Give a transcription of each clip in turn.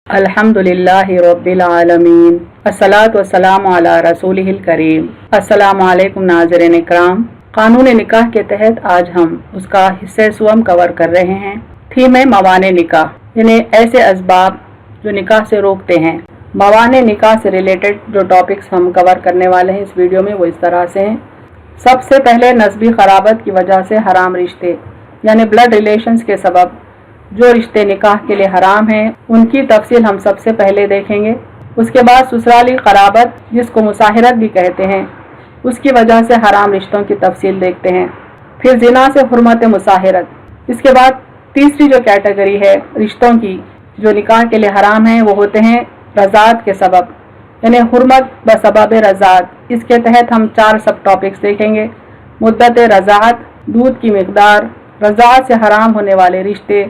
अल्हम्दुलिल्लाहि रब्बिल आलमीन अस्सलातु वस्सलामु अला रसूलिहिल करीम। अस्सलामु अलैकुम नाज़रीन इकराम। कानून निकाह के तहत आज हम उसका हिस्से सुवम कवर कर रहे हैं। थीम है मवाने निकाह, यानी ऐसे असबाब जो निकाह से रोकते हैं। मवाने निकाह से रिलेटेड जो टॉपिक्स हम कवर करने वाले हैं इस वीडियो में वो इस तरह से हैं। सबसे पहले नस्बी खराबत की वजह से हराम रिश्ते, यानी ब्लड रिलेशंस के सबब जो रिश्ते निकाह के लिए हराम हैं उनकी तफसील हम सबसे पहले देखेंगे। उसके बाद ससुराली खराबत, जिसको मुसाहिरत भी कहते हैं, उसकी वजह से हराम रिश्तों की तफसील देखते हैं। फिर जिना से हुर्मत मुसाहिरत। इसके बाद तीसरी जो कैटेगरी है रिश्तों की जो निकाह के लिए हराम है वो होते हैं रज़ात के सबब, यानी हुर्मत बसबाब रज़ात। इसके तहत हम 4 सब टॉपिक्स देखेंगे। मुद्दत रज़ात, दूध की मिकदार, रज़ात से हराम होने वाले रिश्ते,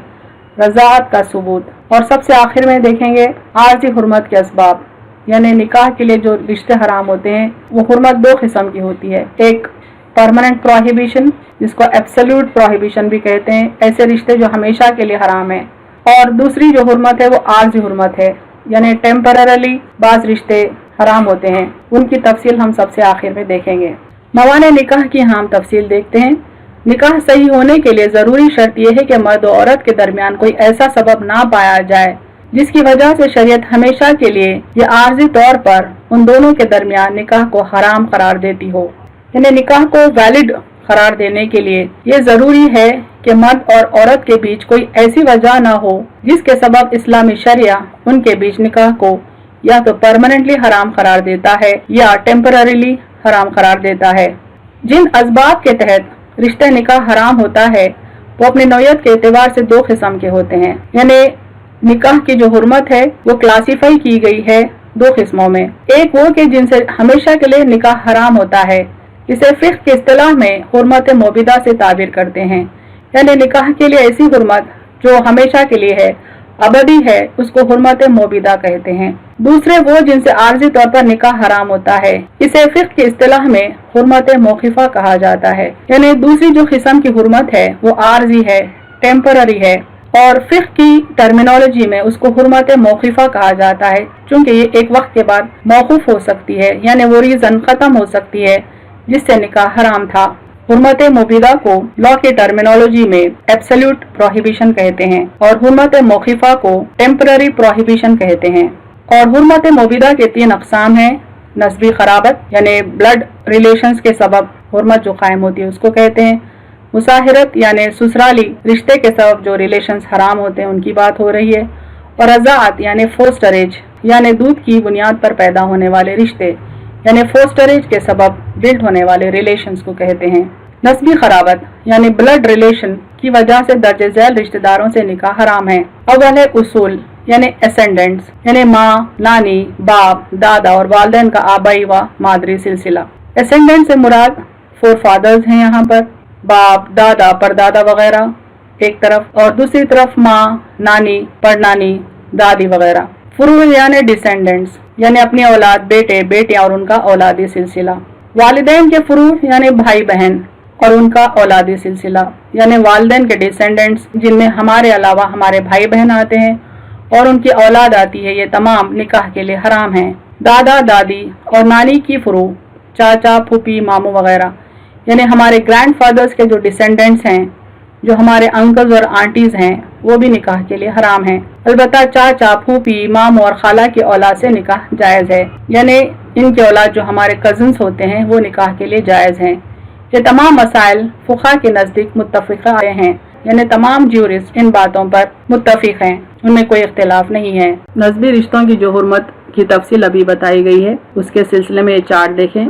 रज़ात का सबूत, और सबसे आखिर में देखेंगे आर्जी हुर्मत के असबाब, यानी निकाह के लिए जो रिश्ते हराम होते हैं वो हुर्मत 2 किस्म की होती है। एक परमानेंट प्रोहिबिशन, जिसको एब्सोल्यूट प्रोहिबिशन भी कहते हैं, ऐसे रिश्ते जो हमेशा के लिए हराम है। और दूसरी जो हुर्मत है वो आर्जी हुर्मत है, यानी टेम्पररी बाज रिश्ते हराम होते हैं। उनकी तफसील हम सबसे आखिर में देखेंगे। मवाने निकाह की हम तफसील देखते हैं। निकाह सही होने के लिए जरूरी शर्त यह है कि मर्द और औरत के दरमियान कोई ऐसा सबब ना पाया जाए जिसकी वजह से शरीयत हमेशा के लिए या आर्जी तौर पर उन दोनों के दरमियान निकाह को हराम करार देती हो। यानी निकाह को वैलिड करार देने के लिए ये जरूरी है कि मर्द और औरत के बीच कोई ऐसी वजह ना हो जिसके सबब इस्लामी शरिया उनके बीच निकाह को या तो परमानेंटली हराम करार देता है या टेम्पररीली हराम करार देता है। जिन असबाब के तहत रिश्ते निकाह हराम होता है वो अपनी नौयत के एतबार से 2 किस्म के होते हैं। यानी निकाह की जो हुर्मत है वो क्लासीफाई की गई है 2 किस्मों में। एक वो कि जिनसे हमेशा के लिए निकाह हराम होता है, इसे फिक़्ह के इस्तिलाह में हुर्मत मोबिदा से ताबीर करते हैं। यानी निकाह के लिए ऐसी हुर्मत जो हमेशा के लिए है, अबदी है, उसको हुर्मत मोबिदा कहते हैं। दूसरे वो जिनसे आर्जी तौर पर निकाह हराम होता है, इसे फिक़्ह के इस्तिलाह में हुर्मत मौक़िफ़ा कहा जाता है। यानी दूसरी जो किस्म की हुर्मत है वो आर्जी है, टेम्पररी है, और फिक़्ह की टर्मिनोलॉजी में उसको हुर्मत मौक़िफ़ा कहा जाता है, चूँकि ये एक वक्त के बाद मौक़ूफ़ हो सकती है, यानी वो रीज़न ख़त्म हो सकती है जिससे निकाह हराम था। हुर्मत मोबिदा को लॉ की टर्मिनोलॉजी में एब्सोल्यूट प्रोहिबिशन कहते हैं और हुर्मत मौक़िफ़ा को टेम्पररी प्रोहिबिशन कहते हैं। और हुर्मत मोबिदा के 3 अक़साम हैं। नस्बी खराबत, यानी ब्लड रिलेशंस के सबब हुर्मत जो कायम होती है उसको कहते हैं। मुसाहिरत, यानी ससुराली रिश्ते के सबब जो रिलेशंस हराम होते हैं उनकी बात हो रही है। और रज़ात यानी फोस्टरेज, यानी दूध की बुनियाद पर पैदा होने वाले रिश्ते, यानी फोस्टरेज के सबब बिल्ड होने वाले रिलेशंस को कहते हैं। नस्बी खराबत यानी ब्लड रिलेशन की वजह से दर्जे झैल रिश्तेदारों से निकाह हराम है। अव्वल है उसूल, यानी एसेंडेंट्स, यानी माँ, नानी, बाप, दादा और वालिदैन का आबाई व मादरी सिलसिला। एसेंडेंट से मुराद 4 फादर्स हैं, यहाँ पर बाप, दादा, परदादा वगैरह एक तरफ, और दूसरी तरफ माँ, नानी, परनानी, दादी वगैरह। फुरू यानी डिसेंडेंट्स, यानी अपनी औलाद, बेटे, बेटियां और उनका औलादी सिलसिला। वालिदैन के फुरू यानी भाई बहन और उनका औलादी सिलसिला, यानी वालिदैन के डिसेंडेंट्स जिनमें हमारे अलावा हमारे भाई बहन आते हैं और उनकी औलाद आती है, ये तमाम निकाह के लिए हराम हैं। दादा, दादी और नानी की फुरू, चाचा, फूफी, मामू वगैरह, यानी हमारे ग्रैंड फादर्स के जो डिसेंडेंट्स हैं, जो हमारे अंकल्स और आंटीज हैं, वो भी निकाह के लिए हराम हैं। अलबत्ता चाचा, फूफी, मामू और खाला की औलाद से निकाह जायज़ है, यानी इनके औलाद जो हमारे कज़न्स होते हैं वो निकाह के लिए जायज़ हैं। ये तमाम मसाइल फुक़हा के नज़दीक मुत्तफ़िक़ा हैं, यानी तमाम ज्यूरिस्ट इन बातों पर मुत्तफ़िक़ हैं, उनमें कोई इख्तिलाफ नहीं है। नस्बी रिश्तों की जो हुर्मत की तफसील अभी बताई गई है उसके सिलसिले में ये चार्ट देखें,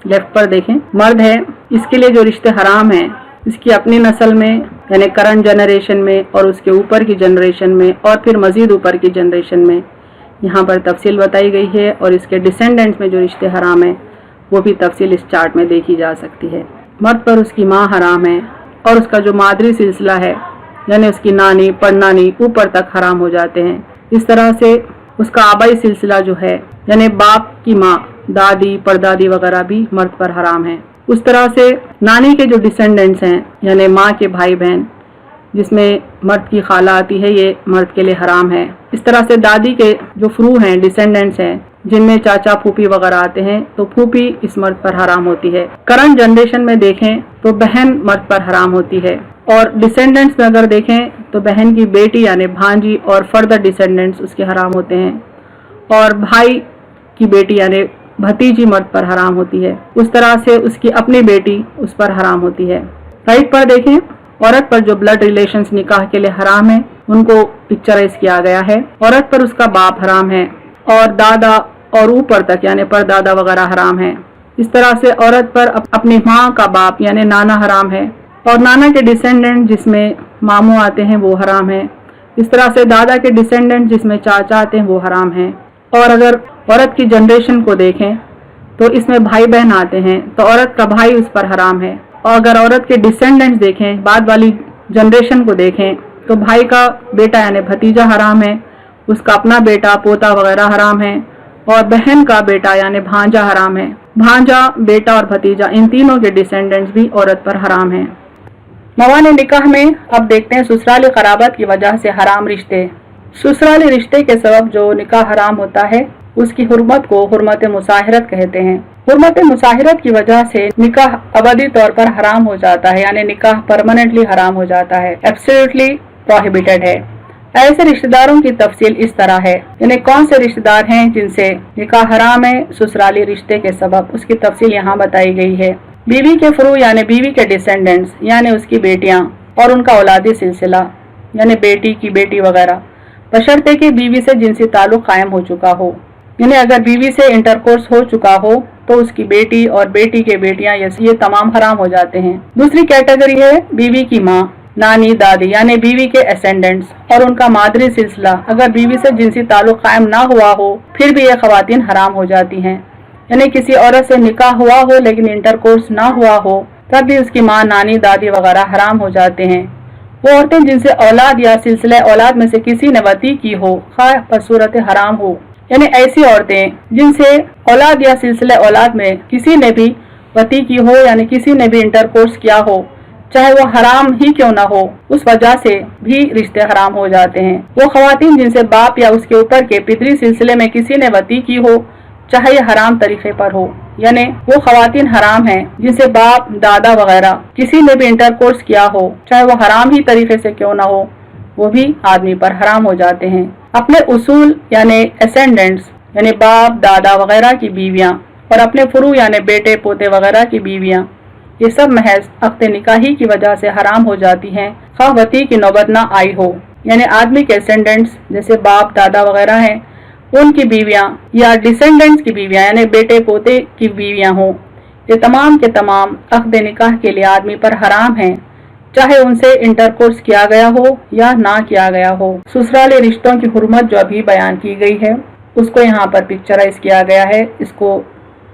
लेफ्ट पर देखें। मर्द है, इसके लिए जो रिश्ते हराम हैं इसकी अपनी नस्ल में, यानी करंट जनरेशन में और उसके ऊपर की जनरेशन में और फिर मज़ीद ऊपर की जनरेशन में यहाँ पर तफसील बताई गई है। और इसके डिसेंडेंट्स में जो रिश्ते हराम हैं वो भी तफसील इस चार्ट में देखी जा सकती है। मर्द पर उसकी माँ हराम है और उसका जो मादरी सिलसिला है, यानी उसकी नानी, परनानी, ऊपर तक हराम हो जाते हैं। इस तरह से उसका आबाई सिलसिला जो है, यानी बाप की माँ, दादी, परदादी वगैरह भी मर्द पर हराम है। उस तरह से नानी के जो डिसेंडेंट्स हैं, यानी माँ के भाई बहन, जिसमें मर्द की खाला आती है, ये मर्द के लिए हराम है। इस तरह से दादी के जो फ्रू हैं, डिसेंडेंट्स हैं, जिनमें चाचा फूफी वगैरह आते हैं, तो फूफी इस मर्द पर हराम होती है। करंट जनरेशन में देखें तो बहन मर्द पर हराम होती है, और डिसेंडेंट्स में अगर देखें तो बहन की बेटी यानी भांजी और फर्दर डिसेंडेंट्स उसके हराम होते हैं, और भाई की बेटी यानी भतीजी मर्द पर हराम होती है। उस तरह से उसकी अपनी बेटी उस पर हराम होती है। राइट पर देखें, औरत पर जो ब्लड रिलेशंस निकाह के लिए हराम है उनको पिक्चराइज किया गया है। औरत पर उसका बाप हराम है, और दादा और ऊपर तक यानी परदादा वगैरह हराम है। इस तरह से औरत पर अपनी माँ का बाप यानी नाना हराम है, और नाना के डिसेंडेंट जिसमें मामू आते हैं वो हराम है। इस तरह से दादा के डिसेंडेंट जिसमें चाचा आते हैं वो हराम है। और अगर औरत की जनरेशन को देखें तो इसमें भाई बहन आते हैं, तो औरत का भाई उस पर हराम है। और अगर औरत के डिसेंडेंट्स देखें, बाद वाली जनरेशन को देखें, तो भाई का बेटा यानी भतीजा हराम है, उसका अपना बेटा पोता वगैरह हराम है, और बहन का बेटा यानी भांजा हराम है। भांजा, बेटा और भतीजा, इन तीनों के डिसेंडेंट्स भी औरत पर हराम हैं। मवाने निकाह में अब देखते हैं ससुराली कराबत की वजह से हराम रिश्ते। ससुराली रिश्ते के सबब जो निकाह हराम होता है उसकी हुर्मत को हुर्मत मुसाहिरत कहते हैं। हुर्मत मुसाहिरत की वजह से निकाह अबदी तौर पर हराम हो जाता है, यानी निकाह परमानेंटली हराम हो जाता है, एब्सोल्युटली प्रोहिबिटेड है। ऐसे रिश्तेदारों की तफसील इस तरह है, यानी कौन से रिश्तेदार हैं जिनसे निकाह हराम है ससुराली रिश्ते के सबब, उसकी तफसील यहाँ बताई गई है। बीवी के फ्रू यानी बीवी के डिसेंडेंट्स यानी उसकी बेटियां और उनका औलादी सिलसिला यानी बेटी की बेटी वगैरह, बशर्ते कि बीवी से जिनसी ताल्लुक कायम हो चुका हो, यानी अगर बीवी से इंटरकोर्स हो चुका हो तो उसकी बेटी और बेटी के बेटियां ये तमाम हराम हो जाते हैं। दूसरी कैटेगरी है बीवी की माँ, नानी, दादी यानी बीवी के एसेंडेंट्स और उनका मादरी सिलसिला। अगर बीवी से जिनसी ताल्लुक कायम ना हुआ हो फिर भी ये खवातीन हराम हो जाती हैं, यानी किसी औरत से निकाह हुआ हो लेकिन इंटरकोर्स ना हुआ हो तब भी उसकी माँ, नानी, दादी वगैरह हराम हो जाते हैं। वो औरतें जिनसे औलाद या सिलसिला औलाद में से किसी ने वती की हो, खा बसूरत हराम हो, यानी ऐसी औरतें जिनसे औलाद या सिलसिला औलाद में किसी ने भी वती की हो यानी किसी ने भी इंटरकोर्स किया हो, चाहे वो हराम ही क्यों ना हो, उस वजह से भी रिश्ते हराम हो जाते हैं। वो खवातीन जिनसे बाप या उसके ऊपर के पितरी सिलसिले में किसी ने वती की हो, चाहे ये हराम तरीके पर हो, यानी वो खवातीन हराम हैं जिनसे बाप, दादा वगैरह किसी ने भी इंटरकोर्स किया हो, चाहे वो हराम ही तरीके से क्यों ना हो, वो भी आदमी पर हराम हो जाते हैं। अपने उसूल यानी एसेंडेंट्स यानी बाप, दादा वगैरह की बीवियां और अपने फुरू यानी बेटे, पोते वगैरह की बीवियां, ये सब महज अक्ते निकाही की वजह से हराम हो जाती हैं, खा वती की नौबत ना आई हो। यानी आदमी के एसेंडेंट्स जैसे बाप, दादा वगैरह हैं, उनकी बीवियां या डिसेंडेंट्स की बीवियां यानी बेटे पोते की बीवियां हों, ये तमाम के तमाम अक्द निकाह के लिए आदमी पर हराम हैं, चाहे उनसे इंटरकोर्स किया गया हो या ना किया गया हो। ससुराली रिश्तों की हुर्मत जो अभी बयान की गई है उसको यहाँ पर पिक्चराइज किया गया है, इसको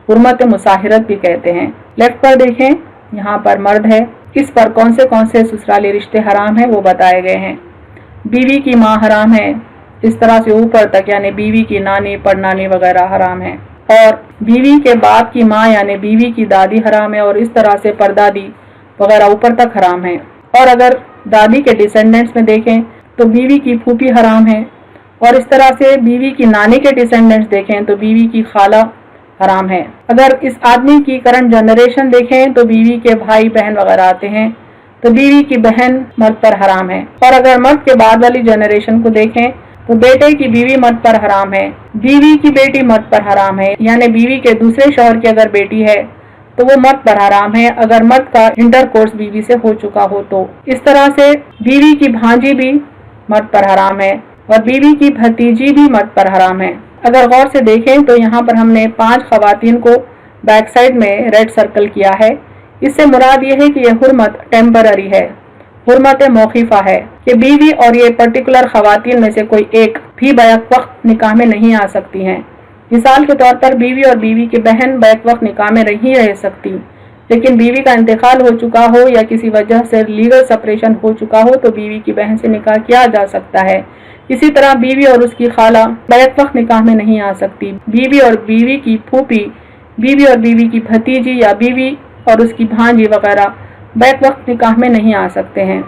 हुर्मत मुसाहिरत भी कहते हैं। लेफ्ट पर देखें, यहाँ पर मर्द है, इस पर कौन से ससुराली रिश्ते हराम है वो बताए गए हैं। बीवी की माँ हराम है, इस तरह से ऊपर तक यानी बीवी की नानी, परनानी वगैरह हराम है, और बीवी के बाप की माँ यानी बीवी की दादी हराम है, और इस तरह से परदादी वगैरह ऊपर तक हराम है। और अगर दादी के डिसेंडेंट्स में देखें तो बीवी की फूफी हराम है, और इस तरह से बीवी की नानी के डिसेंडेंट्स देखें तो बीवी की खाला हराम है। अगर इस आदमी की करंट जनरेशन देखें तो बीवी के भाई बहन वगैरह आते हैं, तो बीवी की बहन मर्द पर हराम है। और अगर मर्द के बाद वाली जनरेशन को देखें तो बेटे की बीवी मर्द पर हराम है, बीवी की बेटी मर्द पर हराम है, यानी बीवी के दूसरे शौहर की अगर बेटी है तो वो मर्द पर हराम है अगर मर्द का इंटरकोर्स बीवी से हो चुका हो तो। इस तरह से बीवी की भांजी भी मर्द पर हराम है, और बीवी की भतीजी भी मर्द पर हराम है। अगर गौर से देखें तो यहाँ पर हमने 5 खवातीन को बैक साइड में रेड सर्कल किया है। इससे मुराद ये है कि यह हुर्मत टेम्पररी है, हुर्मत मौखिफा है कि बीवी और ये पर्टिकुलर खवातीन में से कोई एक भी बैक वक्त निकाह में नहीं आ सकती हैं। मिसाल के तौर पर बीवी और बीवी की बहन बैक वक्त निकाह में नहीं रह सकती, लेकिन बीवी का इंतकाल हो चुका हो या किसी वजह से लीगल सेपरेशन हो चुका हो तो बीवी की बहन से निकाह किया जा सकता है। इसी तरह बीवी और उसकी खाला बैक वक्त निकाह में नहीं आ सकती। बीवी और बीवी की फूफी, बीवी और बीवी की भतीजी या बीवी और उसकी भांजी वगैरह बैक वक्त निकाह में नहीं आ सकते हैं।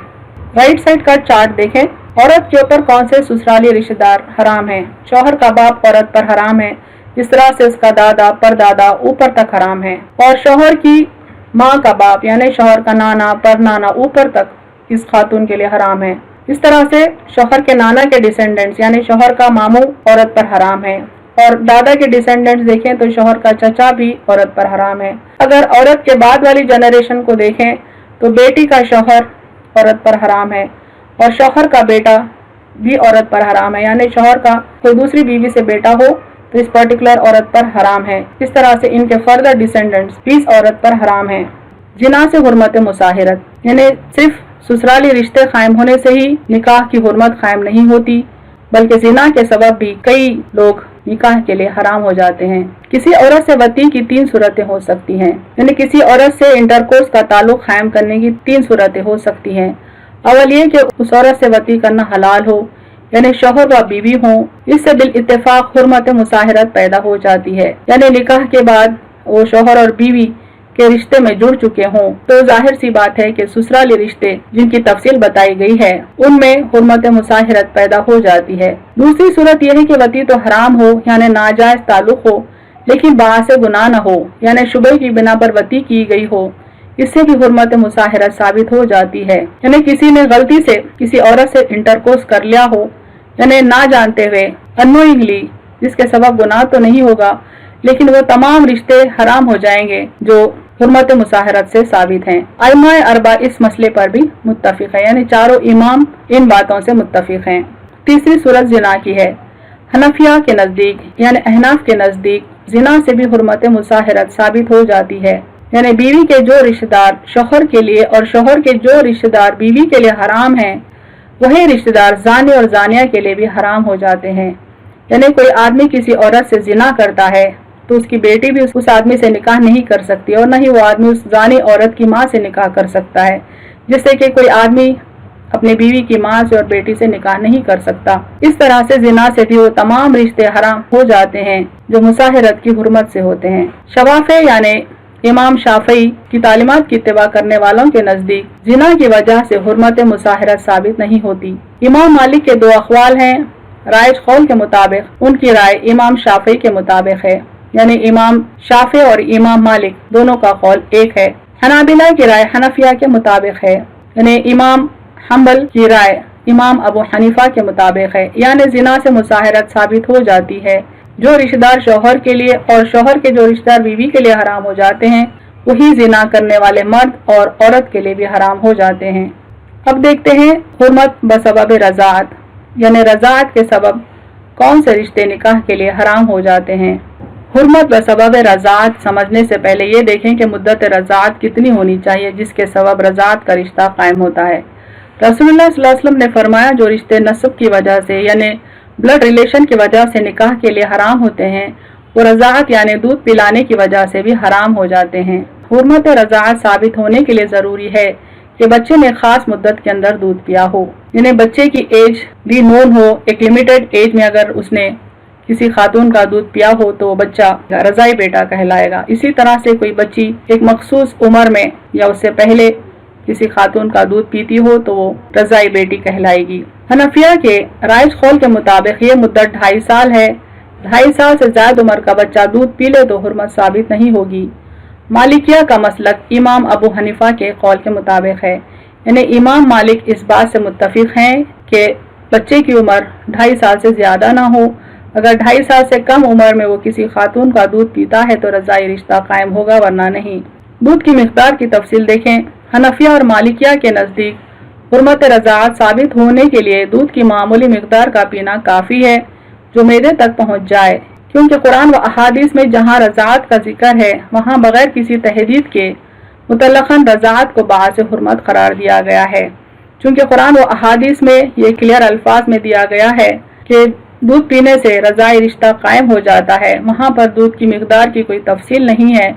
राइट साइड का चार्ट देखें। औरत के ऊपर कौन से ससुराली रिश्तेदार हराम हैं। शौहर का बाप औरत पर हराम है, जिस तरह से उसका दादा परदादा ऊपर तक हराम है, और शौहर की माँ का बाप यानी शौहर का नाना परनाना ऊपर तक इस खातून के लिए हराम है। इस तरह से शौहर के नाना के डिसेंडेंट्स यानी शौहर का मामू औरत पर हराम है, और दादा के डिसेंडेंट्स देखें तो शौहर का चचा भी औरत पर हराम है। अगर औरत के बाद वाली जनरेशन को देखें तो बेटी का शौहर औरत पर हराम है, और शौहर का बेटा भी औरत पर हराम है, यानी शौहर का कोई दूसरी बीवी से बेटा हो तो इस पर्टिकुलर औरत पर हराम है। इस तरह से इनके फर्दर डिसेंडेंट्स भी इस औरत पर हराम है। जिना से हुर्मत मुसाहिरत, यानी सिर्फ ससुराली रिश्ते कायम होने से ही निकाह की हुर्मत कायम नहीं होती, बल्कि जिना के सबब भी कई लोग निकाह के लिए हराम हो जाते हैं। किसी औरत से वती की 3 सूरतें हो सकती हैं, यानी किसी औरत से इंटरकोर्स का ताल्लुक कायम करने की 3 सूरतें हो सकती हैं। अवल ये कि उस औरत से वती करना हलाल हो, यानी शौहर व बीवी हो। इससे बिल इत्तेफाक हुर्मत मुसाहिरत पैदा हो जाती है, यानी निकाह के बाद वो शौहर और बीवी के रिश्ते में जुड़ चुके हों तो जाहिर सी बात है कि ससुराली रिश्ते जिनकी तफसील बताई गई है उनमें हुर्मत मुसाहिरत पैदा हो जाती है। दूसरी सूरत यह है कि वती तो हराम हो यानी नाजायज ताल्लुक हो, लेकिन बासे गुनाह न हो, यानी शुबह की बिना पर वती की गई हो, इससे भी हुर्मत मुसाहिरत साबित हो जाती है। यानी किसी ने गलती से किसी औरत से इंटरकोर्स कर लिया हो, यानी ना जानते हुए अननोइंगली, जिसके सबब गुनाह तो नहीं होगा लेकिन वो तमाम रिश्ते हराम हो जाएंगे जो हुर्मत मुसाहिरत से साबित हैं। अइमाए अरबा इस मसले पर भी मुत्तफिक है, यानी चारों इमाम इन बातों से मुत्तफिक हैं। तीसरी सूरत जिना की है। हनफिया के नजदीक यानी अहनाफ के नजदीक जिना से भी हुर्मत मुसाहिरत साबित हो जाती है, यानी बीवी के जो रिश्तेदार शौहर के लिए और शौहर के जो रिश्तेदार बीवी के लिए हराम हैं, वही रिश्तेदार जानी और जानिया के लिए भी हराम हो जाते हैं। यानी कोई आदमी किसी औरत से जिना करता है तो उसकी बेटी भी उस आदमी से निकाह नहीं कर सकती, और न ही वो आदमी उस जानी औरत की माँ से निकाह कर सकता है, जिससे कि कोई आदमी अपनी बीवी की माँ से और बेटी से निकाह नहीं कर सकता। इस तरह से जिना से भी वो तमाम रिश्ते हराम हो जाते हैं जो मुसाहिरत की हुर्मत से होते हैं। शवाफे यानी इमाम शाफई की तालीमात की इत्तिबा करने वालों के नजदीक जिना की वजह से हुर्मत मुसाहिरत साबित नहीं होती। इमाम मालिक के 2 अक़वाल हैं। राइज कौल के मुताबिक उनकी राय इमाम शाफई के मुताबिक है, यानी इमाम शाफी और इमाम मालिक दोनों का कौल एक है। हनाबिला की राय हनफिया के मुताबिक है, यानी इमाम हम्बल की राय इमाम अबू हनीफा के मुताबिक है। यानी जिना से मुसाहिरत साबित हो जाती है। जो रिश्तेदार शौहर के लिए और शौहर के जो रिश्तेदार बीवी के लिए हराम हो जाते हैं वही जिना करने वाले मर्द और औरत के लिए भी हराम हो जाते हैं। अब देखते हैं हुर्मत बसबब रज़ाअत, यानी रज़ाअत के सबब कौन से रिश्ते निकाह के लिए हराम हो जाते हैं। हुर्मत बसबब रज़ाअत समझने से पहले ये देखें कि मुद्दत रज़ाअत कितनी होनी चाहिए जिसके सबब रज़ाअत का रिश्ता कायम होता है। रसूलुल्लाह सल्लल्लाहु अलैहि वसल्लम ने फरमाया जो रिश्ते नस्ब की वजह से यानी ब्लड रिलेशन की वजह से निकाह के लिए हराम होते हैं वो रज़ाअत यानी दूध पिलाने की वजह से भी हराम हो जाते हैं। हुर्मत रज़ाअत साबित होने के लिए ज़रूरी है कि बच्चे ने खास मुद्दत के अंदर दूध पिया हो, यानी बच्चे की एज भी नोन हो। एक लिमिटेड एज में अगर उसने किसी खातून का दूध पिया हो तो वो बच्चा रज़ाई बेटा कहलाएगा। इसी तरह से कोई बच्ची एक मखसूस उम्र में या उससे पहले किसी खातून का दूध पीती हो तो वो रज़ाई बेटी कहलाएगी। हनफिया के राइज कौल के मुताबिक ये मुद्दत 2.5 साल है। 2.5 साल से ज्यादा उम्र का बच्चा दूध पी ले तो हुर्मत साबित नहीं होगी। मालिकिया का मसलक इमाम अबू हनीफा के कौल के मुताबिक है, यानी इमाम मालिक इस बात से मुत्तफिक हैं कि बच्चे की उम्र 2.5 साल से ज्यादा ना हो। अगर 2.5 साल से कम उम्र में वो किसी खातून का दूध पीता है तो रज़ाई रिश्ता कायम होगा, वरना नहीं। दूध की मिकदार की तफसील देखें। हनफिया और मालिकिया के नजदीक हुर्मत रज़ाअत साबित होने के लिए दूध की मामूली मिकदार का पीना काफी है जो मैदे तक पहुंच जाए, क्योंकि कुरान व अहादीस में जहां रज़ाअत का जिक्र है वहां बगैर किसी तहदीद के मुतल्लक़न रज़ाअत को बाअस हुर्मत करार दिया गया है। चूँकि कुरान व अहादीस में ये क्लियर अल्फाज में दिया गया है कि दूध पीने से रज़ाई रिश्ता कायम हो जाता है, वहाँ पर दूध की मिकदार की कोई तफसील नहीं है,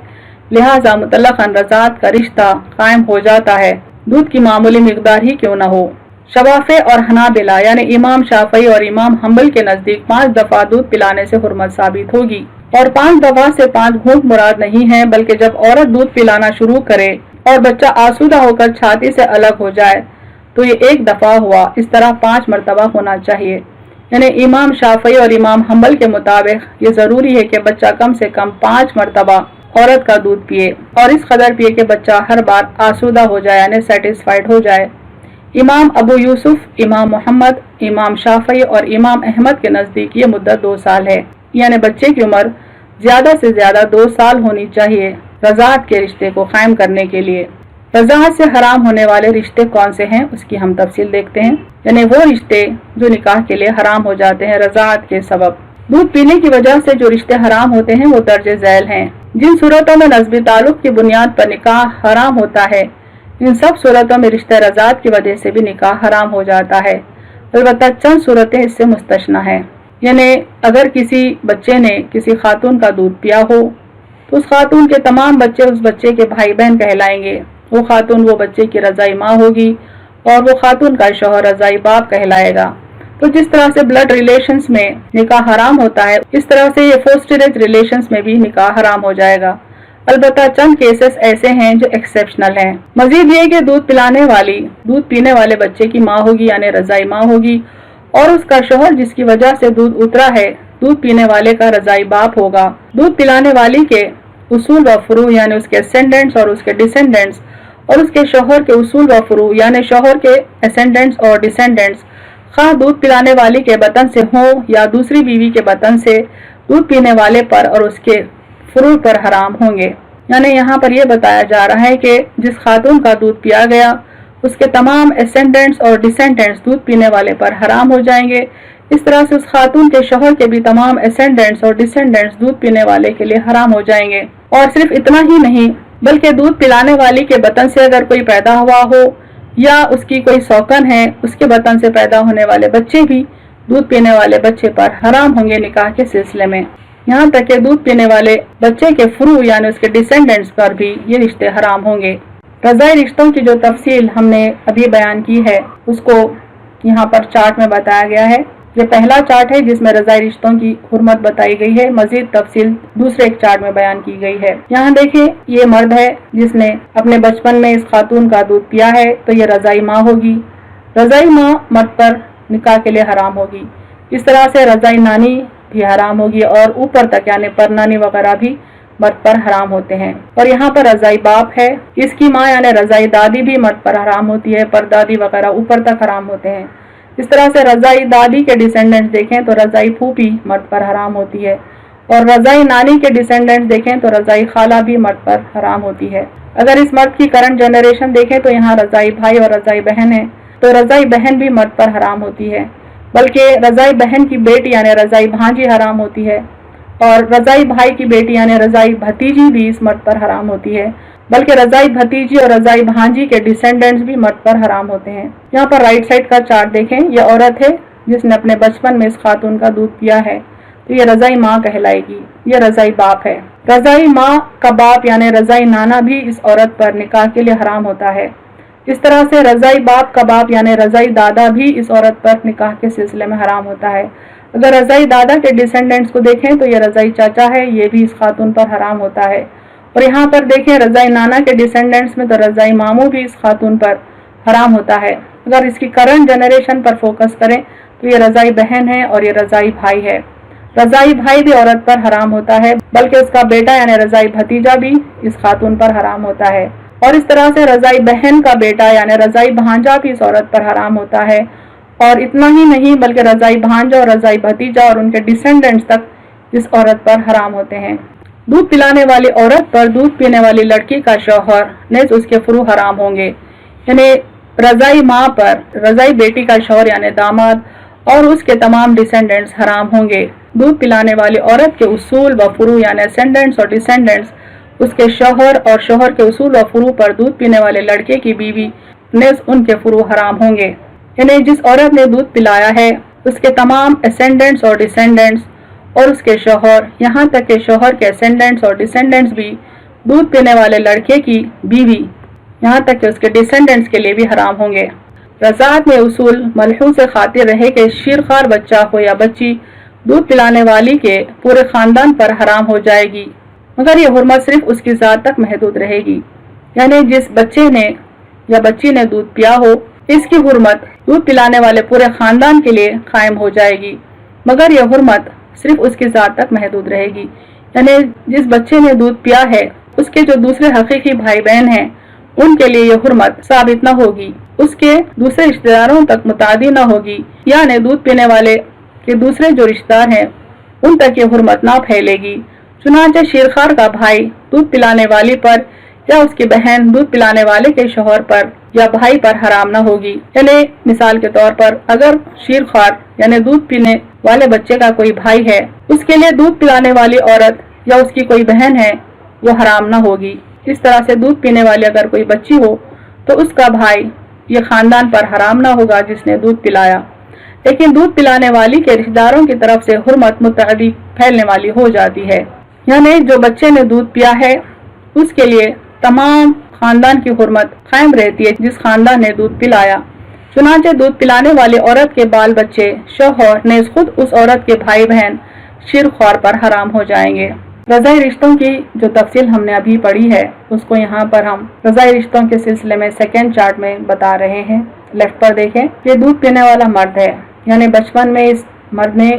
लिहाजा मुतल्लक़न रज़ाअत का रिश्ता कायम हो जाता है, दूध की मामूली मिकदार ही क्यों न हो। शवाफे और हनाबिला यानी इमाम शाफई और इमाम हम्बल के नजदीक 5 दफा दूध पिलाने से हुर्मत साबित होगी, और 5 दफा से 5 घूंट मुराद नहीं है, बल्कि जब औरत दूध पिलाना शुरू करे और बच्चा आसूदा होकर छाती से अलग हो जाए تو یہ ایک دفعہ ہوا، اس طرح 5 مرتبہ ہونا چاہیے۔ یعنی امام شافعی اور امام حنبل کے مطابق یہ ضروری ہے کہ بچہ کم سے کم 5 مرتبہ عورت کا دودھ پیے، اور اس قدر پیے کہ بچہ ہر بار آسودہ ہو جائے، یعنی سیٹسفائیڈ ہو جائے۔ امام ابو یوسف، امام محمد، امام شافعی اور امام احمد کے نزدیک یہ مدت 2 سال ہے، یعنی بچے کی عمر زیادہ سے زیادہ 2 سال ہونی چاہیے رضاعت کے رشتے کو قائم کرنے کے لیے۔ رضاعت سے حرام ہونے والے رشتے کون سے ہیں اس کی ہم تفصیل دیکھتے ہیں، یعنی وہ رشتے جو نکاح کے لیے حرام ہو جاتے ہیں رضاعت کے سبب۔ دودھ پینے کی وجہ سے جو رشتے حرام ہوتے ہیں وہ درج ذیل ہیں۔ جن صورتوں میں نسبی تعلق کی بنیاد پر نکاح حرام ہوتا ہے، ان سب صورتوں میں رشتہ رضاعت کی وجہ سے بھی نکاح حرام ہو جاتا ہے، البتہ چند صورتیں اس سے مستثنی ہیں۔ یعنی اگر کسی بچے نے کسی خاتون کا دودھ پیا ہو تو اس خاتون کے تمام بچے اس بچے کے بھائی بہن کہلائیں گے، وہ خاتون وہ بچے کی رضائی ماں ہوگی اور وہ خاتون کا شوہر رضائی باپ کہلائے گا۔ تو جس طرح سے بلڈ ریلیشنز میں نکاح حرام ہوتا ہے، اس طرح سے یہ فوسٹریج ریلیشنز میں بھی نکاح حرام ہو جائے گا، البتہ چند کیسز ایسے ہیں جو ایکسیپشنل ہیں۔ مزید یہ کہ دودھ پلانے والی دودھ پینے والے بچے کی ماں ہوگی، یعنی رضائی ماں ہوگی، اور اس کا شوہر جس کی وجہ سے دودھ اترا ہے دودھ پینے والے کا رضائی باپ ہوگا۔ دودھ پلانے والی کے اصول و فروع یعنی اس کے اسینڈنٹس اور اس کے ڈسینڈنٹس، اور اس کے شوہر کے اصول و فروع یعنی شوہر کے اسینڈنٹس اور ڈسینڈنٹس، خواہ دودھ پلانے والی کے بطن سے ہوں یا دوسری بیوی کے بطن سے، دودھ پینے والے پر اور اس کے فروع پر حرام ہوں گے۔ یعنی یہاں پر یہ بتایا جا رہا ہے کہ جس خاتون کا دودھ پیا گیا اس کے تمام اسینڈنٹس اور ڈسینڈنٹس دودھ پینے والے پر حرام ہو جائیں گے، اس طرح سے اس خاتون کے شوہر کے بھی تمام اسینڈنٹس اور ڈسینڈنٹس دودھ پینے والے کے لیے حرام ہو جائیں گے۔ اور صرف اتنا ہی نہیں بلکہ دودھ پلانے والی کے بطن سے اگر کوئی پیدا ہوا ہو یا اس کی کوئی سوکن ہے، اس کے بطن سے پیدا ہونے والے بچے بھی دودھ پینے والے بچے پر حرام ہوں گے نکاح کے سلسلے میں، یہاں تک کہ دودھ پینے والے بچے کے فروع یعنی اس کے ڈسینڈنٹس پر بھی یہ رشتے حرام ہوں گے۔ رضائی رشتوں کی جو تفصیل ہم نے ابھی بیان کی ہے اس کو یہاں پر چارٹ میں بتایا گیا ہے۔ یہ پہلا چارٹ ہے جس میں رضائی رشتوں کی حرمت بتائی گئی ہے، مزید تفصیل دوسرے ایک چارٹ میں بیان کی گئی ہے۔ یہاں دیکھیں یہ مرد ہے جس نے اپنے بچپن میں اس خاتون کا دودھ پیا ہے تو یہ رضائی ماں ہوگی۔ رضائی ماں مرد پر نکاح کے لیے حرام ہوگی، اس طرح سے رضائی نانی بھی حرام ہوگی، اور اوپر تک یعنی پر نانی وغیرہ بھی مرد پر حرام ہوتے ہیں۔ اور یہاں پر رضائی باپ ہے، اس کی ماں یعنی رضائی دادی بھی مرد پر حرام ہوتی ہے، پر دادی وغیرہ اوپر تک حرام ہوتے ہیں۔ اس طرح سے رضائی دادی کے ڈسینڈنٹس دیکھیں تو رضائی پھوپھی مرد پر حرام ہوتی ہے، اور رضائی نانی کے ڈسینڈنٹس دیکھیں تو رضائی خالہ بھی مرد پر حرام ہوتی ہے۔ اگر اس مرد کی کرنٹ جنریشن دیکھیں تو یہاں رضائی بھائی اور رضائی بہن ہے، تو رضائی بہن بھی مرد پر حرام ہوتی ہے، بلکہ رضائی بہن کی بیٹی یعنی رضائی بھانجی حرام ہوتی ہے، اور رضائی بھائی کی بیٹی یعنی رضائی بھتیجی بھی اس مرد پر حرام ہوتی ہے، بلکہ رضائی بھتیجی اور رضائی بھانجی کے ڈسینڈنٹس بھی مرد پر حرام ہوتے ہیں۔ یہاں پر رائٹ سائڈ کا چارٹ دیکھیں، یہ عورت ہے جس نے اپنے بچپن میں اس خاتون کا دودھ پیا ہے تو یہ رضائی ماں کہلائے گی، یہ رضائی باپ ہے۔ رضائی ماں کا باپ یعنی رضائی نانا بھی اس عورت پر نکاح کے لیے حرام ہوتا ہے۔ اس طرح سے رضائی باپ کا باپ یعنی رضائی دادا بھی اس عورت پر نکاح کے سلسلے میں حرام ہوتا ہے۔ اگر رضائی دادا کے ڈسینڈنٹس کو دیکھیں تو یہ رضائی چاچا ہے، یہ بھی اس خاتون پر حرام ہوتا ہے۔ اور یہاں پر دیکھیں رضائی نانا کے ڈسینڈنٹس میں تو رضائی ماموں بھی اس خاتون پر حرام ہوتا ہے۔ اگر اس کی کرنٹ جنریشن پر فوکس کریں تو یہ رضائی بہن ہے اور یہ رضائی بھائی ہے۔ رضائی بھائی بھی عورت پر حرام ہوتا ہے، بلکہ اس کا بیٹا یعنی رضائی بھتیجا بھی اس خاتون پر حرام ہوتا ہے۔ اور اس طرح سے رضائی بہن کا بیٹا یعنی رضائی بھانجا بھی اس عورت پر حرام ہوتا ہے، اور اتنا ہی نہیں بلکہ رضائی بھانجا اور رضائی بھتیجا اور ان کے ڈسینڈنٹس تک اس عورت پر حرام ہوتے ہیں۔ دودھ پلانے والی عورت پر دودھ پینے والی لڑکی کا شوہر نیز اس کے فروع حرام ہوں گے، یعنی رضائی ماں پر رضائی بیٹی کا شوہر یعنی داماد اور اس کے تمام ڈسینڈنٹس حرام ہوں گے۔ دودھ پلانے والی عورت کے اصول و فروع یعنی اسینڈنٹس اور ڈسینڈنٹس اس کے شوہر اور شوہر کے اصول و فروع پر دودھ پینے والے لڑکے کی بیوی نیز ان کے فروع حرام ہوں گے، یعنی جس عورت نے دودھ پلایا ہے اس کے تمام اسینڈنٹس اور ڈسینڈنٹس اور اس کے شوہر، یہاں تک کہ شوہر کے اسینڈنٹس اور ڈسینڈنٹس بھی دودھ پینے والے لڑکے کی بیوی، یہاں تک کہ اس کے ڈسینڈنٹس کے لیے بھی حرام ہوں گے۔ رضاعت میں اصول ملحوظ خاطر رہے کہ شیرخوار بچہ ہو یا بچی دودھ پلانے والی کے پورے خاندان پر حرام ہو جائے گی، مگر یہ حرمت صرف اس کی ذات تک محدود رہے گی، یعنی جس بچے نے یا بچی نے دودھ پیا ہو اس की हुर्मत दूध पिलाने वाले पूरे खानदान के लिए कायम हो जाएगी, मगर यह हुर्मत सिर्फ उसकी जात तक महदूद रहेगी। यानी जिस बच्चे ने दूध पिया है उसके जो दूसरे हकीकी भाई बहन हैं उनके लिए यह हुर्मत साबित न होगी, उसके दूसरे रिश्तेदारों तक मुतादी न होगी, यानी दूध पीने वाले के दूसरे जो रिश्तेदार हैं उन तक ये हुर्मत ना फैलेगी। चुनांचे शीरखार का भाई दूध पिलाने वाली पर या उसकी बहन दूध पिलाने वाले के शौहर पर या भाई पर हराम न होगी। यानी मिसाल के तौर पर अगर शीरखार यानी दूध पीने वाले बच्चे का कोई भाई है, उसके लिए दूध पिलाने वाली औरत या उसकी कोई बहन है वो हराम न होगी। इस तरह से दूध पीने वाली अगर कोई बच्ची हो तो उसका भाई ये खानदान पर हराम न होगा जिसने दूध पिलाया, लेकिन दूध पिलाने वाली के रिश्तेदारों की तरफ से हुर्मत मुतअद्दी फैलने वाली हो जाती है। यानी जो बच्चे ने दूध पिया है उसके लिए तमाम खानदान की हुर्मत कायम रहती है जिस खानदान ने दूध पिलाया। चुनांचे दूध पिलाने वाली औरत के बाल बच्चे, शौहर ने खुद उस औरत के भाई बहन शीरख्वार पर हराम हो जाएंगे। रज़ाई रिश्तों की जो तफसील हमने अभी पढ़ी है उसको यहाँ पर हम रज़ाई रिश्तों के सिलसिले में सेकेंड चार्ट में बता रहे हैं। लेफ्ट पर देखें, ये दूध पीने वाला मर्द है, यानी बचपन में इस मर्द ने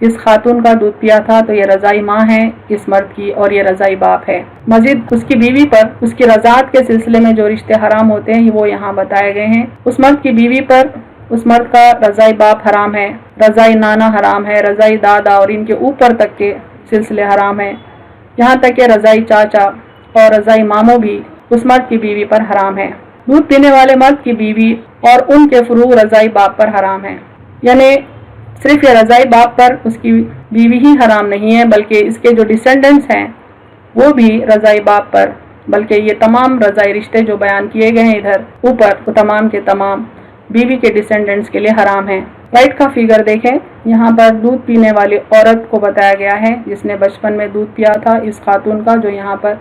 इस खातून का दूध पिया था तो ये रज़ाई माँ है इस मर्द की और ये रज़ाई बाप है। मजीद उसकी बीवी पर उसकी रज़ात के सिलसिले में जो रिश्ते हराम होते हैं वो यहाँ बताए गए हैं। उस मर्द की बीवी पर उस मर्द का रज़ाई बाप हराम है, रज़ाई नाना हराम है, रज़ाई दादा और इनके ऊपर तक के सिलसिले हराम है। यहाँ तक कि रज़ाई चाचा और रज़ाई मामो भी उस मर्द की बीवी पर हराम है। दूध पीने वाले मर्द की बीवी और उनके फरूग रज़ाई बाप पर हराम है। यानी सिर्फ ये रज़ाई बाप पर उसकी बीवी ही हराम नहीं है बल्कि इसके जो डिसेंडेंट्स हैं वो भी रज़ाई बाप पर, बल्कि ये तमाम रज़ाई रिश्ते जो बयान किए गए हैं इधर ऊपर वो तमाम के तमाम बीवी के डिसेंडेंट्स के लिए हराम है। राइट का फिगर देखें, यहाँ पर दूध पीने वाली औरत को बताया गया है जिसने बचपन में दूध पिया था इस खातून का, जो यहाँ पर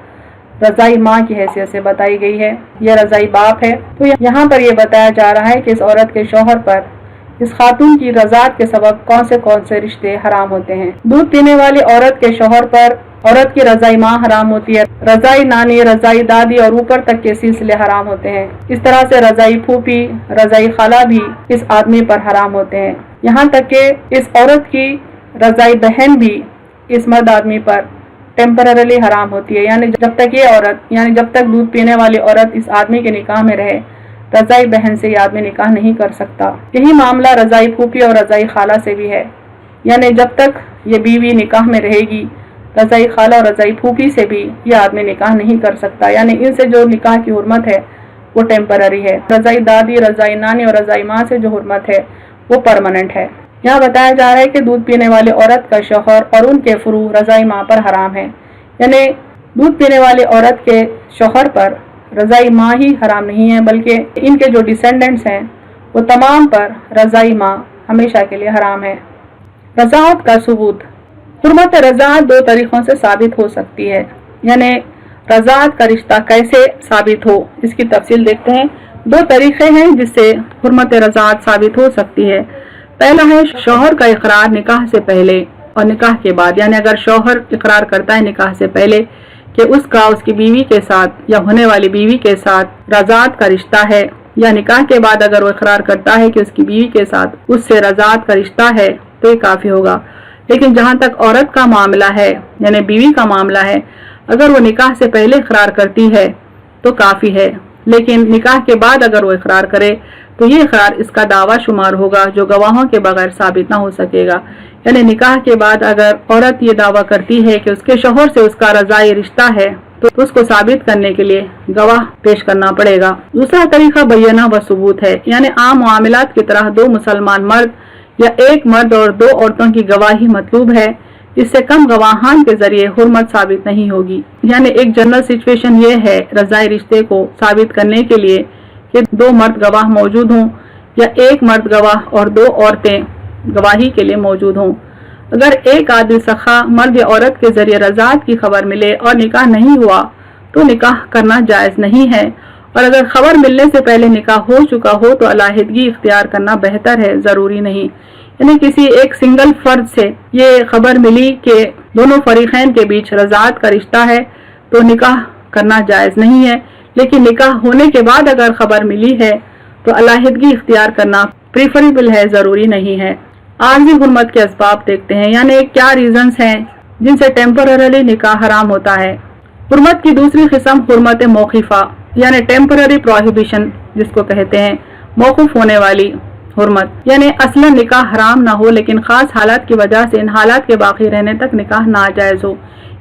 रज़ाई माँ की हैसियत से बताई गई है। यह रज़ाई बाप है। तो यहाँ पर यह बताया जा रहा है कि इस औरत के शौहर पर इस खातून की रज़ात के सबब कौन से रिश्ते हराम होते हैं। दूध पीने वाली औरत के शौहर पर औरत की रज़ाई माँ हराम होती है, रज़ाई नानी, रज़ाई दादी और ऊपर तक के सिलसिले हराम होते हैं। इस तरह से रज़ाई फूफी, रज़ाई खाला भी इस आदमी पर हराम होते हैं। यहाँ तक कि इस औरत की रज़ाई बहन भी इस मर्द आदमी पर टेम्पररी हराम होती है। यानी जब तक ये औरत जब तक दूध पीने वाली औरत इस आदमी के निकाह में रहे, रज़ाई बहन से ये आदमी निकाह नहीं कर सकता। यही मामला रज़ाई फूफी और रज़ाई खाला से भी है। यानी जब तक ये बीवी निकाह में रहेगी, रज़ाई खाला और रज़ाई फूफी से भी ये आदमी निकाह नहीं कर सकता। यानी इनसे जो निकाह की हुर्मत है वो टेम्पररी है। रज़ाई दादी, रज़ाई नानी और रज़ाई माँ से जो हुर्मत है वो परमानेंट है। यहाँ बताया जा रहा है कि दूध पीने वाली औरत का शौहर और उनके फरू रज़ाई माँ पर हराम है। यानी दूध पीने वाली औरत के शौहर पर रज़ाई माँ ही हराम नहीं है बल्कि इनके जो डिसेंडेंट्स हैं वो तमाम पर रज़ाई माँ हमेशा के लिए हराम है। रज़ात का सबूत, हुर्मत रज़ात दो तरीक़ों से साबित हो सकती है। यानी रज़ात का रिश्ता कैसे साबित हो इसकी तफसील देखते हैं। दो तरीक़े हैं जिससे हुर्मत रज़ात साबित हो सकती है। पहला है शौहर का इकरार निकाह से पहले और निकाह के बाद। यानी अगर शौहर इकरार करता है निकाह से पहले कि उसका उसकी बीवी के साथ या होने वाली बीवी के साथ रज़ात का रिश्ता है, या निकाह के बाद अगर वो इकरार करता है कि उसकी बीवी के साथ उससे रज़ात का रिश्ता है तो ये काफ़ी होगा। लेकिन जहाँ तक औरत का मामला है यानी बीवी का मामला है, अगर वो निकाह से पहले इकरार करती है तो काफ़ी है, लेकिन निकाह के बाद अगर वो इकरार करे तो ये इकरार इसका दावा शुमार होगा जो गवाहों के बगैर साबित ना हो सकेगा। यानी निकाह के बाद अगर औरत ये दावा करती है कि उसके शौहर से उसका रज़ाई रिश्ता है तो उसको साबित करने के लिए गवाह पेश करना पड़ेगा। दूसरा तरीका बयना व सबूत है। यानी आम मामलात की तरह दो मुसलमान मर्द या एक मर्द और दो औरतों की गवाही मतलूब है। इससे कम गवाहान के जरिए हुर्मत साबित नहीं होगी। यानी एक जनरल सिचुएशन ये है रज़ाई रिश्ते को साबित करने के लिए कि दो मर्द गवाह मौजूद हों या एक मर्द गवाह और दो औरतें गवाही के लिए मौजूद हों। अगर एक आदिल सखा मर्द या औरत के जरिए रज़ात की खबर मिले और निकाह नहीं हुआ तो निकाह करना जायज़ नहीं है, और अगर खबर मिलने से पहले निकाह हो चुका हो तो अलाहिदगी इख्तियार करना बेहतर है, ज़रूरी नहीं। यानी किसी एक सिंगल फर्द से ये खबर मिली कि दोनों फरीक़ैन के बीच रज़ात का रिश्ता है तो निकाह करना जायज़ नहीं है, लेकिन निकाह होने के बाद अगर खबर मिली है تو علیحدگی اختیار کرنا پریفریبل ہے، ضروری نہیں ہے۔ عارضی حرمت کے اسباب دیکھتے ہیں، یعنی کیا ریزنز ہیں جن سے ٹیمپرری نکاح حرام ہوتا ہے۔ حرمت کی دوسری قسم حرمت موقوفہ یعنی ٹیمپرری پروہیبیشن جس کو کہتے ہیں، موقوف ہونے والی حرمت، یعنی اصلا نکاح حرام نہ ہو لیکن خاص حالات کی وجہ سے ان حالات کے باقی رہنے تک نکاح ناجائز ہو،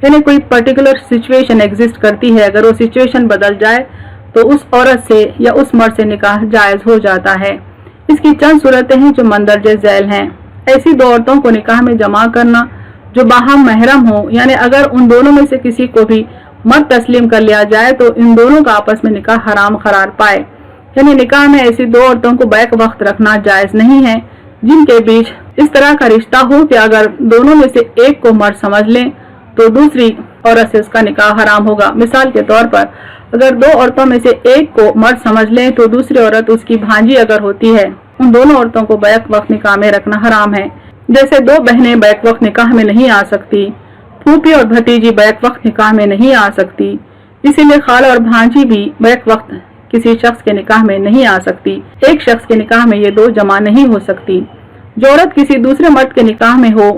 یعنی کوئی پرٹیکولر سچویشن ایگزسٹ کرتی ہے، اگر وہ سچویشن بدل جائے تو اس عورت سے یا اس مرد سے نکاح جائز ہو جاتا ہے۔ اس کی چند صورتیں ہیں جو مندرجہ ذیل ہیں۔ ایسی دو عورتوں کو نکاح میں جمع کرنا جو باہم محرم ہو، یعنی اگر ان دونوں میں سے کسی کو بھی مرد تسلیم کر لیا جائے تو ان دونوں کا آپس میں نکاح حرام قرار پائے، یعنی نکاح میں ایسی دو عورتوں کو بیک وقت رکھنا جائز نہیں ہے جن کے بیچ اس طرح کا رشتہ ہو کہ اگر دونوں میں سے ایک کو مرد سمجھ لیں تو دوسری عورت سے اس کا نکاح حرام ہوگا۔ مثال کے طور پر اگر دو عورتوں میں سے ایک کو مرد سمجھ لیں تو دوسری عورت اس کی بھانجی اگر ہوتی ہے، ان دونوں عورتوں کو بیک وقت نکاح میں رکھنا حرام ہے۔ جیسے دو بہنیں بیک وقت نکاح میں نہیں آ سکتی، پھوپھی اور بھتیجی بیک وقت نکاح میں نہیں آ سکتی، اسی لیے خالہ اور بھانجی بھی بیک وقت کسی شخص کے نکاح میں نہیں آ سکتی۔ ایک شخص کے نکاح میں یہ دو جمع نہیں ہو سکتی۔ جو عورت کسی دوسرے مرد کے نکاح میں ہو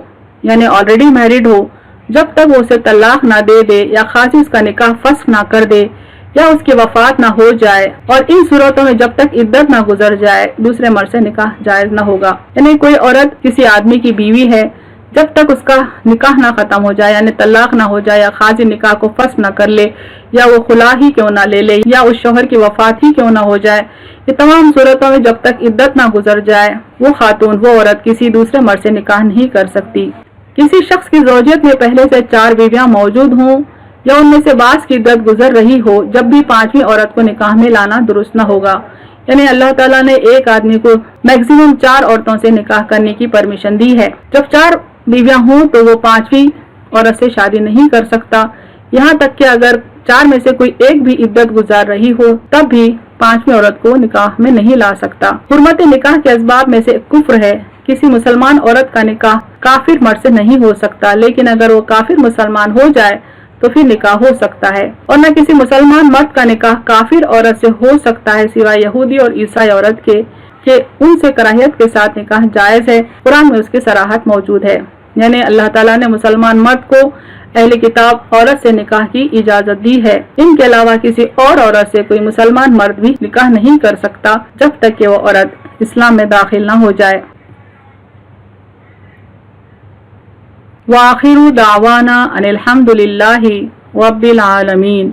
یعنی آلریڈی میرڈ ہو، جب تک وہ اسے طلاق نہ دے دے یا قاضی اس کا نکاح فسخ نہ کر دے یا اس کی وفات نہ ہو جائے، اور ان صورتوں میں جب تک عدت نہ گزر جائے دوسرے مرد سے نکاح جائز نہ ہوگا۔ یعنی کوئی عورت کسی آدمی کی بیوی ہے، جب تک اس کا نکاح نہ ختم ہو جائے یعنی طلاق نہ ہو جائے یا قاضی نکاح کو فسخ نہ کر لے یا وہ خلا ہی کیوں نہ لے لے یا اس شوہر کی وفات ہی کیوں نہ ہو جائے، یہ تمام صورتوں میں جب تک عدت نہ گزر جائے وہ خاتون، وہ عورت کسی دوسرے مرد سے نکاح نہیں کر سکتی۔ کسی شخص کی زوجیت میں پہلے سے 4 بیویاں موجود ہوں یا ان میں سے بعض کی عدت گزر رہی ہو، جب بھی 5ویں عورت کو نکاح میں لانا درست نہ ہوگا۔ یعنی اللہ تعالیٰ نے ایک آدمی کو میکسیمم 4 عورتوں سے نکاح کرنے کی پرمیشن دی ہے۔ جب 4 بیویاں ہوں تو وہ 5ویں عورت سے شادی نہیں کر سکتا، یہاں تک کہ اگر 4 میں سے کوئی ایک بھی عدت گزار رہی ہو تب بھی 5ویں عورت کو نکاح میں نہیں لا سکتا۔ حرمت نکاح کے اسباب میں سے کفر ہے۔ کسی مسلمان عورت کا نکاح کافر مرد سے نہیں ہو سکتا، لیکن اگر وہ کافر مسلمان ہو جائے تو پھر نکاح ہو سکتا ہے، اور نہ کسی مسلمان مرد کا نکاح کافر عورت سے ہو سکتا ہے سوائے یہودی اور عیسائی عورت کے کہ ان سے کراہیت کے ساتھ نکاح جائز ہے۔ قرآن میں اس کی صراحت موجود ہے، یعنی اللہ تعالیٰ نے مسلمان مرد کو اہل کتاب عورت سے نکاح کی اجازت دی ہے۔ ان کے علاوہ کسی اور عورت سے کوئی مسلمان مرد بھی نکاح نہیں کر سکتا جب تک کہ وہ عورت اسلام میں داخل نہ ہو جائے۔ وآخر دعوانا ان الحمد للہ رب العالمین۔